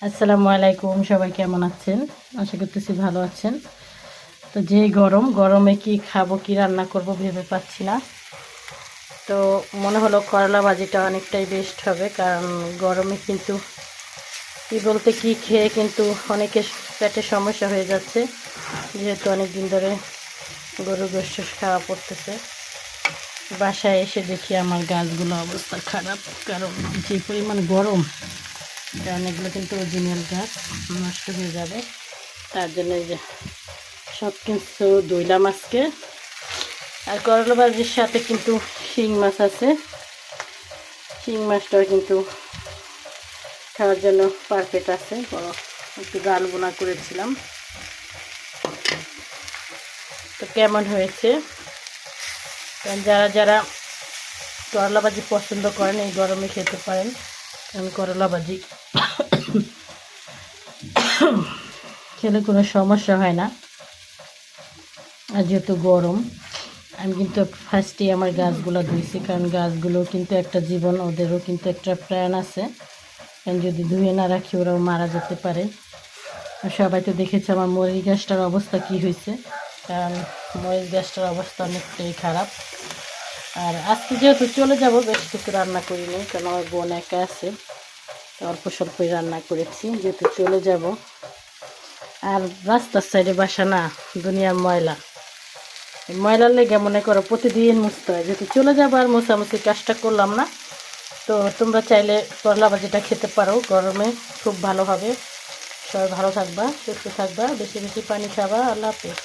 আসসালামু আলাইকুম, সবাই কেমন আছেন? আশা করতেছি ভালো আছেন। তো যে গরমে কি খাবো, কি রান্না করব ভেবে পাচ্ছি না। তো মনে হলো করলা ভাজিটা অনেকটাই বেস্ট হবে, কারণ গরমে কিন্তু কি বলতে কি খেয়ে কিন্তু অনেকের পেটে সমস্যা হয়ে যাচ্ছে, যেহেতু অনেক দিন ধরে গরুর গোশত খাওয়া পড়তেছে। বাসায় এসে দেখি আমার গাছগুলো অবস্থা খারাপ, কারণ যে পরিমাণ গরম, কারণ এগুলো কিন্তু অরিজিনাল গাছ, নষ্ট হয়ে যাবে। তার জন্য এই যে সব কিছু ধুইলাম আজকে। আর করলা ভাজির সাথে কিন্তু শিং মাছ আছে, শিং মাছটাও কিন্তু খাওয়ার জন্য পারফেক্ট আছে। একটু ডাল বোনা করেছিলাম। তো কেমন হয়েছে, কারণ যারা যারা করলা ভাজি পছন্দ করেন এই গরমে খেতে পারেন, কারণ করলা ভাজি খেলে কোনো সমস্যা হয় না। আর যেহেতু গরম, আমি কিন্তু ফার্স্টেই আমার গাছগুলো ধুইছি, কারণ গাছগুলো কিন্তু একটা জীবন, ওদেরও কিন্তু একটা প্রাণ আছে। কারণ যদি ধুয়ে না রাখি ওরাও মারা যেতে পারে। আর সবাই তো দেখেছে আমার মরিচ গাছটার অবস্থা কি হয়েছে, কারণ মরিচ গাছটার অবস্থা অনেকটাই খারাপ। আর আজকে যেহেতু চলে যাব, বেশ কিছু রান্না করিনি, কারণ আমার বোন একা আছে, অল্প স্বল্পই রান্না করেছি, যেহেতু চলে যাব। আর রাস্তার সাইডে বাসা না, দুনিয়ার ময়লা, ময়লার লেগে মনে করো প্রতিদিন মুছতে হয়। যেহেতু চলে যাবো আর মোছামুছি কাজটা করলাম না। তো তোমরা চাইলে করলা ভাজিটা খেতে পারো, গরমে খুব ভালো হবে। সবাই ভালো থাকবা, সুস্থ থাকবা, বেশি বেশি পানি খাবা। আল্লাহ হাফেজ।